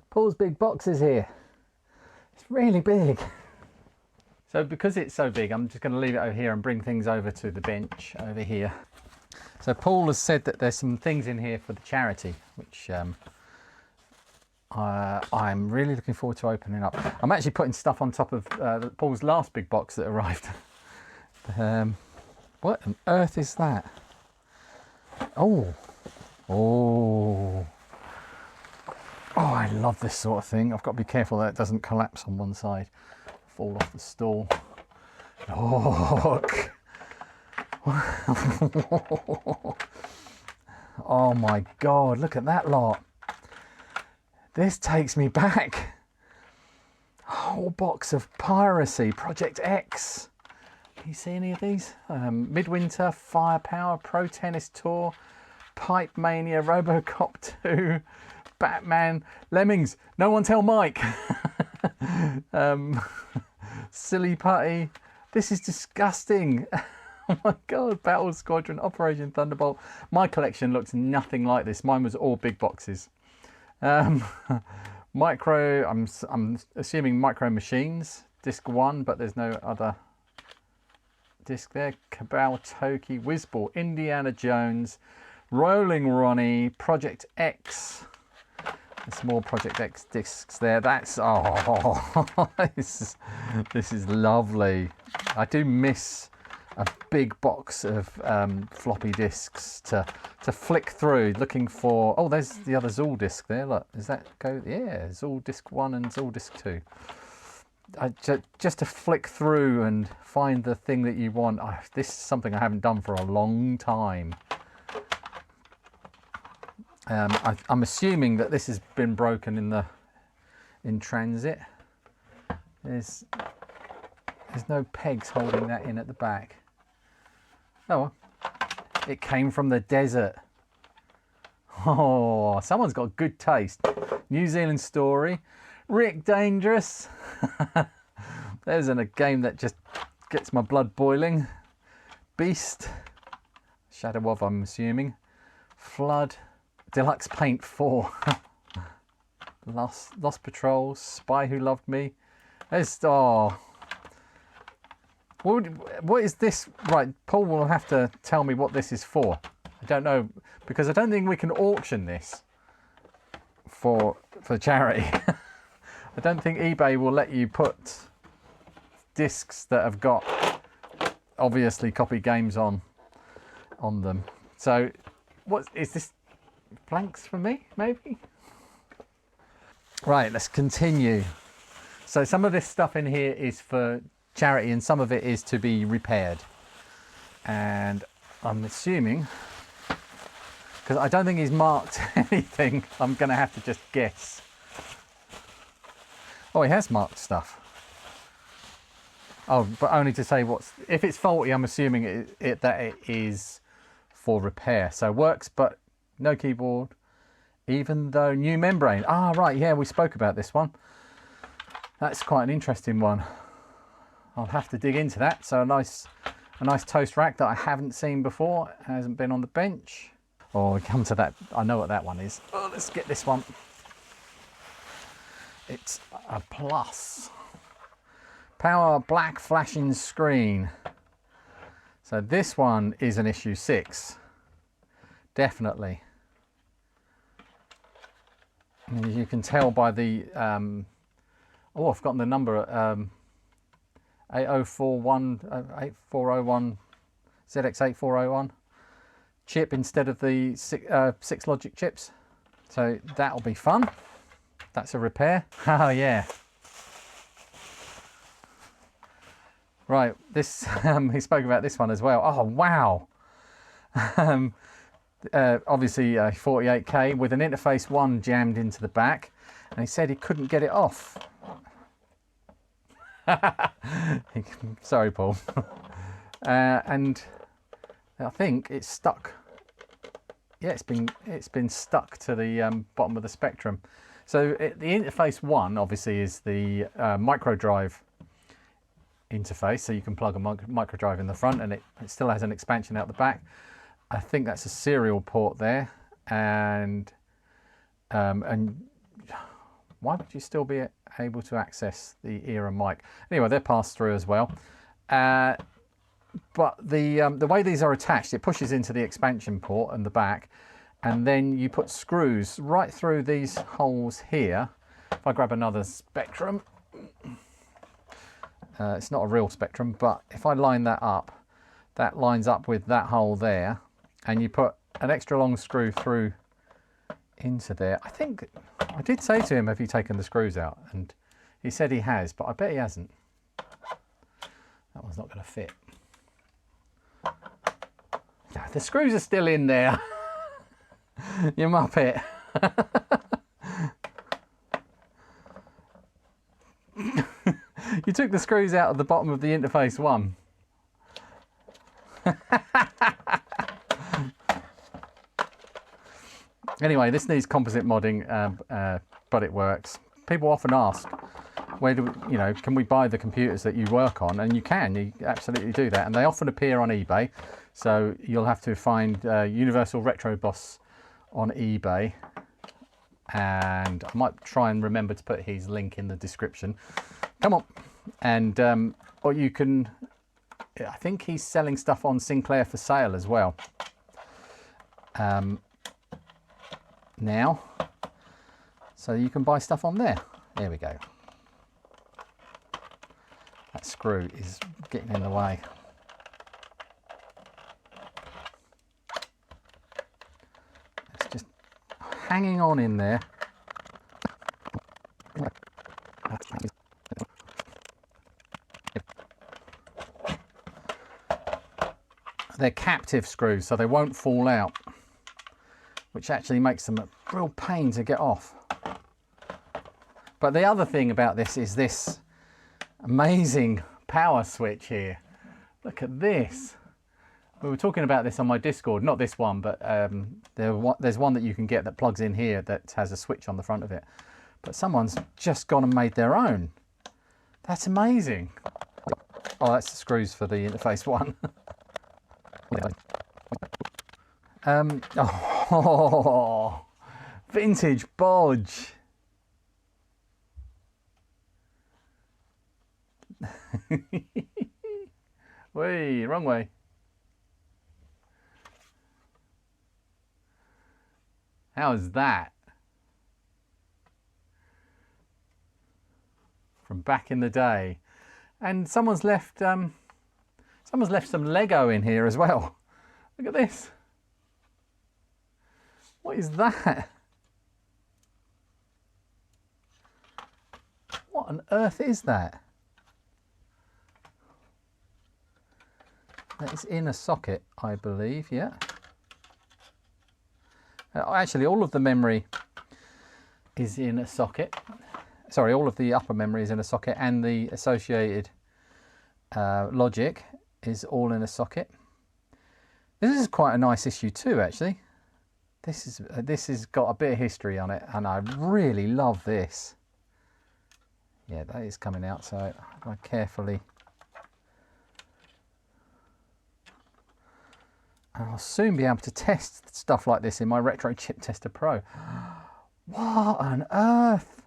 Paul's big box is here. It's really big. So because it's so big, I'm just going to leave it over here and bring things over to the bench over here. So Paul has said that there's some things in here for the charity, which I'm really looking forward to opening up. I'm actually putting stuff on top of Paul's last big box that arrived. What on earth is that? Oh, I love this sort of thing. I've got to be careful that it doesn't collapse on one side, fall off the stool. Look. Oh my God, look at that lot. This takes me back. A whole box of Piracy, Project X. Can you see any of these? Midwinter, Firepower, Pro Tennis Tour, Pipe Mania, Robocop 2, Batman, Lemmings, No One Tell Mike. Silly Putty. This is disgusting. Oh my God, Battle Squadron, Operation Thunderbolt. My collection looks nothing like this. Mine was all big boxes. Micro, I'm assuming Micro Machines, disc 1, but there's no other disc there. Cabal, Toki, Whizball, Indiana Jones, Rolling Ronnie, Project X. There's more Project X discs there. That's, oh, this is lovely. I do miss a big box of floppy discs to flick through, looking for. Oh, there's the other Zool disc there. Look, does that go? Yeah, Zool disc 1 and Zool disc 2. Just to flick through and find the thing that you want. This is something I haven't done for a long time. I'm assuming that this has been broken in transit. There's no pegs holding that in at the back. Oh, it came from the desert. Oh, someone's got good taste. New Zealand Story, Rick Dangerous. There's a game that just gets my blood boiling. Beast, Shadow of, I'm assuming. Flood, Deluxe Paint 4. Lost Patrol, Spy Who Loved Me. There's, oh. What is this? Right, Paul will have to tell me what this is for. I don't know, because I don't think we can auction this for charity. I don't think eBay will let you put discs that have got obviously copy games on them. So, what is this? Blanks for me, maybe? Right, let's continue. So some of this stuff in here is for charity and some of it is to be repaired. And I'm assuming, because I don't think he's marked anything, I'm going to have to just guess. Oh, he has marked stuff. Oh, but only to say if it's faulty, I'm assuming that it is for repair. So works, but no keyboard, even though new membrane. Ah, right, yeah, we spoke about this one. That's quite an interesting one. I'll have to dig into that. So a nice toast rack that I haven't seen before, hasn't been on the bench. Oh, we come to that. I know what that one is. Oh, let's get this one. It's a plus. Power black flashing screen. So this one is an issue 6. Definitely. As you can tell by the oh, I've forgotten the number. 8401 ZX8401 chip instead of the 6 logic chips. So that'll be fun. That's a repair. Oh yeah. Right, this he spoke about this one as well. Oh wow. Obviously 48K with an interface 1 jammed into the back, and he said he couldn't get it off. Sorry, Paul. And I think it's stuck. Yeah, it's been stuck to the bottom of the Spectrum. So the interface 1 obviously is the micro drive interface, so you can plug a micro drive in the front, and it still has an expansion out the back. I think that's a serial port there, and Why would you still be able to access the ear and mic? Anyway, they're passed through as well. But the way these are attached, it pushes into the expansion port and the back, and then you put screws right through these holes here. If I grab another Spectrum, it's not a real Spectrum, but if I line that up, that lines up with that hole there, and you put an extra long screw through into there. I think I did say to him, have you taken the screws out? And he said he has, but I bet he hasn't. That one's not going to fit. The screws are still in there. You muppet. You took the screws out of the bottom of the interface one. Anyway, this needs composite modding, but it works. People often ask, where do we, you know, can we buy the computers that you work on? And you can, you absolutely do that. And they often appear on eBay. So you'll have to find Universal Retro Boss on eBay. And I might try and remember to put his link in the description. Come on. And, or you can, I think he's selling stuff on Sinclair for sale as well. Now, so you can buy stuff on there. There we go. That screw is getting in the way. It's just hanging on in there. They're captive screws, so they won't fall out, which actually makes them a real pain to get off. But the other thing about this is this amazing power switch here. Look at this. We were talking about this on my Discord, not this one, but there's one that you can get that plugs in here that has a switch on the front of it. But someone's just gone and made their own. That's amazing. Oh, that's the screws for the interface one. Oh, vintage bodge. Wait, wrong way. How's that? From back in the day. And someone's left some Lego in here as well. Look at this. What is that? What on earth is that? That is in a socket, I believe, yeah. Actually, all of the memory is in a socket. Sorry, all of the upper memory is in a socket, and the associated logic is all in a socket. This is quite a nice issue too, actually. This has got a bit of history on it, and I really love this. Yeah, that is coming out, so I carefully. And I'll soon be able to test stuff like this in my Retro Chip Tester Pro. What on earth?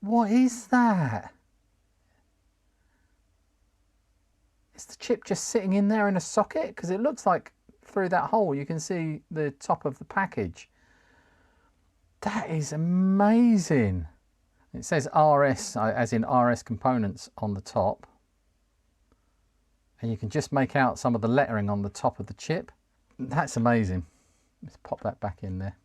What is that? Is the chip just sitting in there in a socket? Because it looks like through that hole you can see the top of the package. That is amazing. It says RS, as in RS components, on the top. And you can just make out some of the lettering on the top of the chip. That's amazing. Let's pop that back in there.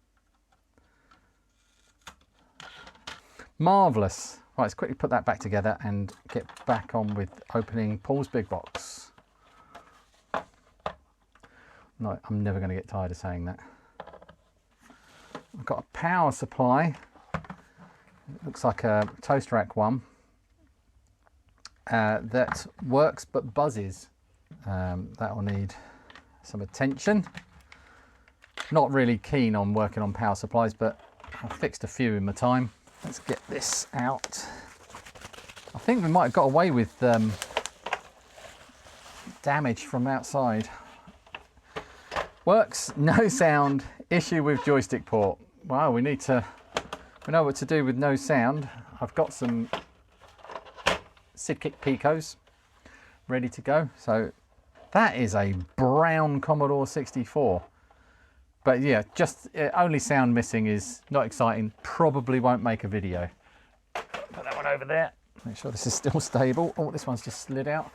Marvellous. Right, let's quickly put that back together and get back on with opening Paul's big box. No, I'm never going to get tired of saying that. I've got a power supply. It looks like a toast rack one. That works but buzzes. That will need some attention. Not really keen on working on power supplies, but I've fixed a few in my time. Let's get this out. I think we might have got away with damage from outside. Works, no sound, issue with joystick port. Wow, we need to We know what to do with no sound. I've got some Sidkick Picos ready to go. So that is a brown Commodore 64. But yeah, just only sound missing is not exciting. Probably won't make a video. Put that one over there. Make sure this is still stable. Oh, this one's just slid out.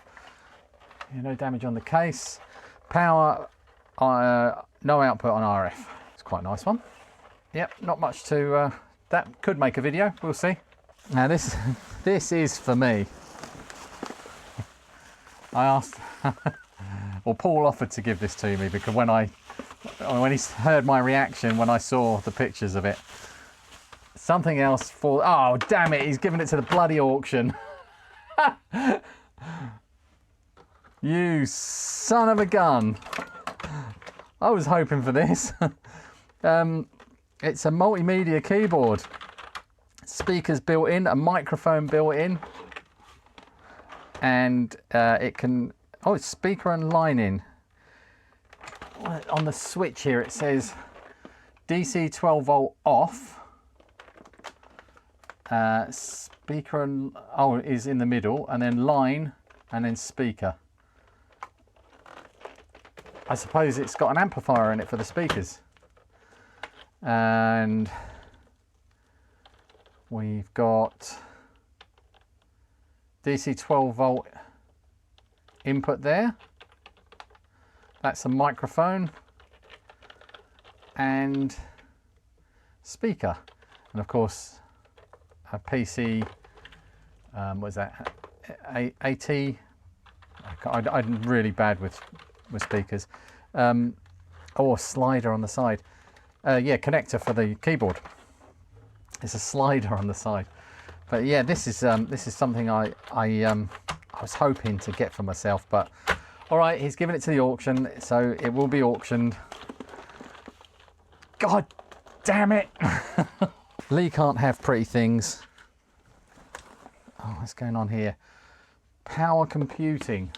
Yeah, no damage on the case. Power, no output on RF. It's quite a nice one. Yep, not much to, that could make a video, we'll see. Now this is for me. I asked, well, Paul offered to give this to me because when he heard my reaction when I saw the pictures of it, something else for, oh damn it, he's given it to the bloody auction. You son of a gun. I was hoping for this. It's a multimedia keyboard. Speakers built in, a microphone built in. And it can, oh, it's speaker and line in. On the switch here it says DC 12 volt off. Speaker and, oh, is in the middle, and then line, and then speaker. I suppose it's got an amplifier in it for the speakers. And we've got DC 12 volt input there. That's a microphone and speaker. And of course, a PC, what is that? AT? I'm really bad with speakers. Oh, a slider on the side. Yeah, connector for the keyboard. It's a slider on the side. But yeah, this is something I was hoping to get for myself. But all right, he's given it to the auction, so it will be auctioned. God damn it! Lee can't have pretty things. Oh, what's going on here? Power computing.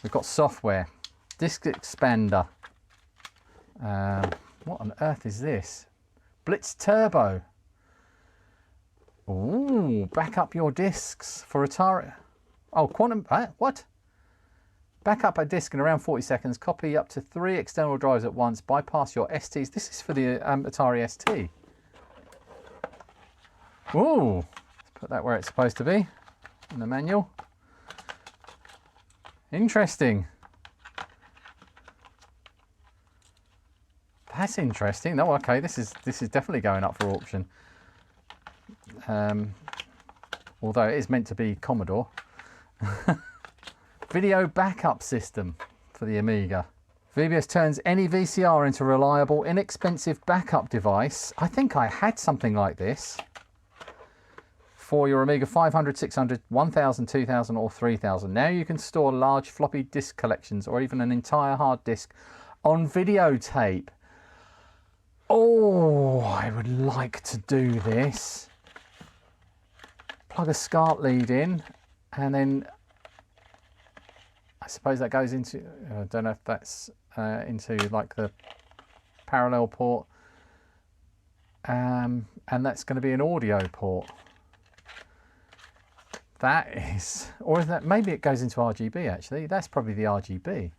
We've got software, disk expander. What on earth is this? Blitz Turbo. Ooh, back up your disks for Atari. Oh, quantum, what? Back up a disk in around 40 seconds, copy up to 3 external drives at once, bypass your STs. This is for the Atari ST. Ooh, let's put that where it's supposed to be in the manual. Interesting. That's interesting. Oh, okay. This is definitely going up for auction. Although it is meant to be Commodore. Video backup system for the Amiga. VBS turns any VCR into a reliable, inexpensive backup device. I think I had something like this for your Amiga 500, 600, 1000, 2000 or 3000. Now you can store large floppy disk collections or even an entire hard disk on videotape. Oh, I would like to do this. Plug a SCART lead in and then I suppose that goes into, I don't know if that's into like the parallel port, and that's going to be an audio port. That is, or is that, maybe it goes into RGB actually. That's probably the RGB.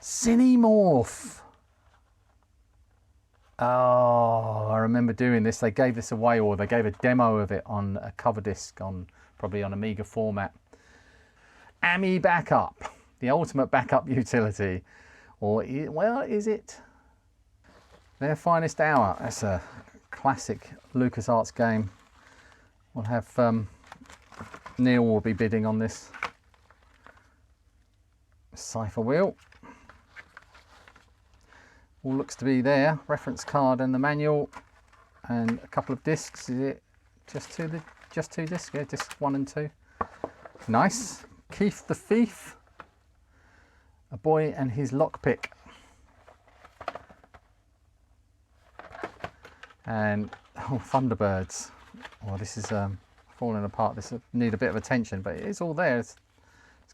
Cinemorph. Oh, I remember doing this. They gave this away, or they gave a demo of it on a cover disc on probably on Amiga format. AMI Backup, the ultimate backup utility. Or, well, is it? Their Finest Hour. That's a classic LucasArts game. We'll have Neil will be bidding on this. Cipher wheel. All looks to be there. Reference card and the manual, and a couple of discs. Is it just two discs? Yeah, disc 1 and 2. Nice. Keith the Thief. A boy and his lockpick. And oh, Thunderbirds. Oh, this is falling apart. This will need a bit of attention, but it is all there. It's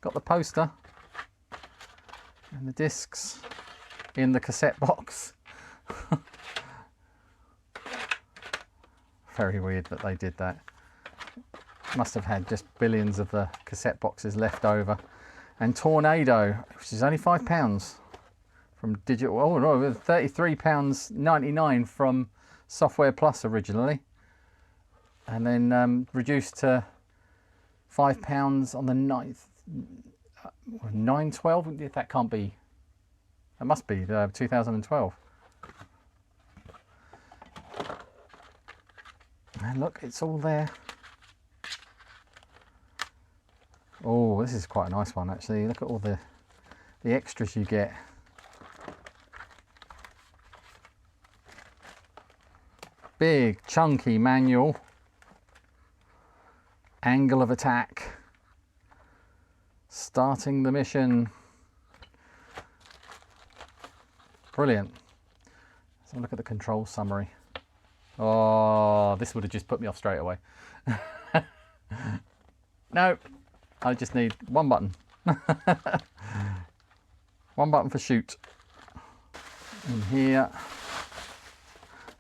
got the poster and the discs in the cassette box. very weird that they did that. Must have had just billions of the cassette boxes left over. And Tornado, which is only £5 from digital. Oh no, £33.99 from Software Plus originally, and then reduced to £5 on the 9th. 9/12. That can't be. That must be 2012. And look, it's all there. Oh, this is quite a nice one actually. Look at all the extras you get. Big chunky manual, angle of attack, starting the mission. Brilliant. Let's have a look at the control summary. Oh, this would have just put me off straight away. No, I just need one button. One button for shoot. In here.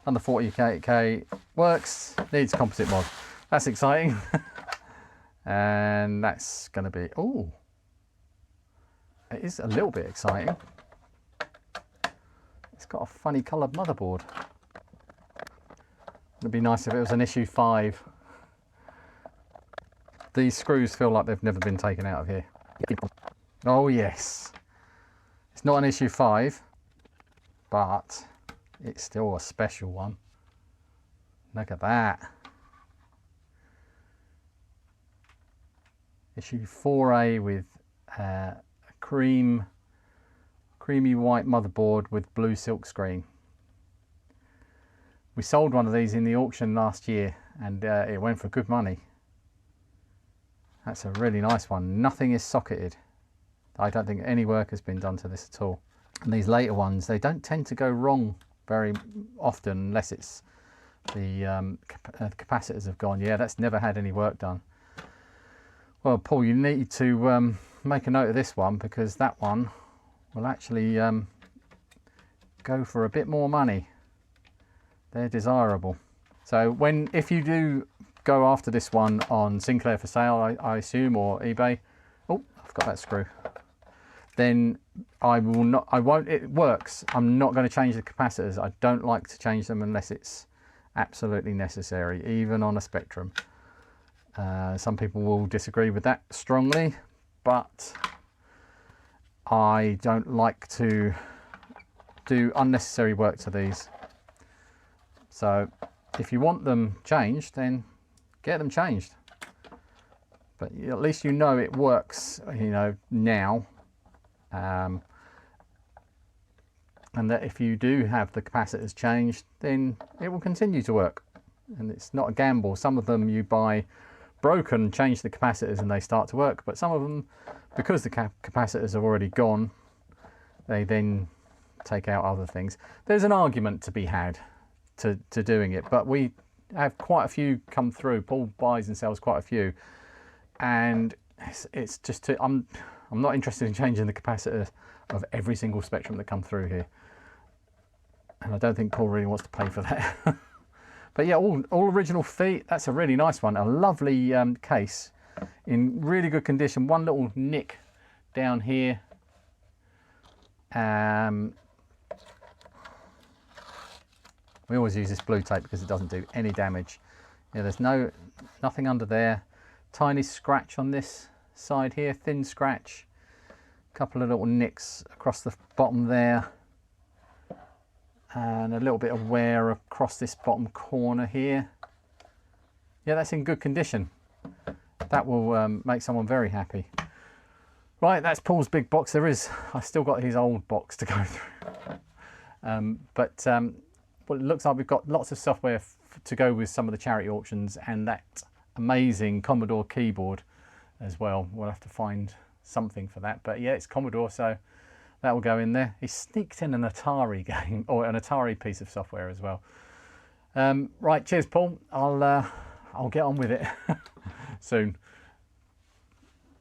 Under 40k works, needs composite mod. That's exciting. And that's going to be, oh, it is a little bit exciting. It's got a funny coloured motherboard. It'd be nice if it was an issue 5. These screws feel like they've never been taken out of here. Oh yes, it's not an issue 5, but it's still a special one. Look at that. Issue 4A with a creamy white motherboard with blue silk screen. We sold one of these in the auction last year and it went for good money. That's a really nice one. Nothing is socketed. I don't think any work has been done to this at all. And these later ones, they don't tend to go wrong very often unless it's the capacitors have gone. Yeah, that's never had any work done. Well, Paul, you need to make a note of this one because that one will actually go for a bit more money. They're desirable. So if you do go after this one on Sinclair for sale, I assume, or eBay. Oh, I've got that screw. Then I won't, it works. I'm not going to change the capacitors. I don't like to change them unless it's absolutely necessary, even on a Spectrum. Some people will disagree with that strongly, but I don't like to do unnecessary work to these. So if you want them changed, then get them changed. But at least you know it works, you know, now. And that if you do have the capacitors changed, then it will continue to work. And it's not a gamble. Some of them you buy broken, change the capacitors and they start to work. But some of them, because the capacitors are already gone, they then take out other things. There's an argument to be had to doing it, but we have quite a few come through. Paul buys and sells quite a few, and it's just I'm not interested in changing the capacitor of every single Spectrum that come through here, and I don't think Paul really wants to pay for that. But yeah, all original feet. That's a really nice one. A lovely case in really good condition. One little nick down here. We always use this blue tape because it doesn't do any damage. Yeah, there's nothing under there. Tiny scratch on this side here, thin scratch. A couple of little nicks across the bottom there. And a little bit of wear across this bottom corner here. Yeah, that's in good condition. That will make someone very happy. Right, that's Paul's big box. I still got his old box to go through. Well, it looks like we've got lots of software to go with some of the charity auctions and that amazing Commodore keyboard as well. We'll have to find something for that. But yeah, it's Commodore, so that will go in there. He sneaked in an Atari game, or an Atari piece of software as well. Right, cheers, Paul. I'll get on with it soon.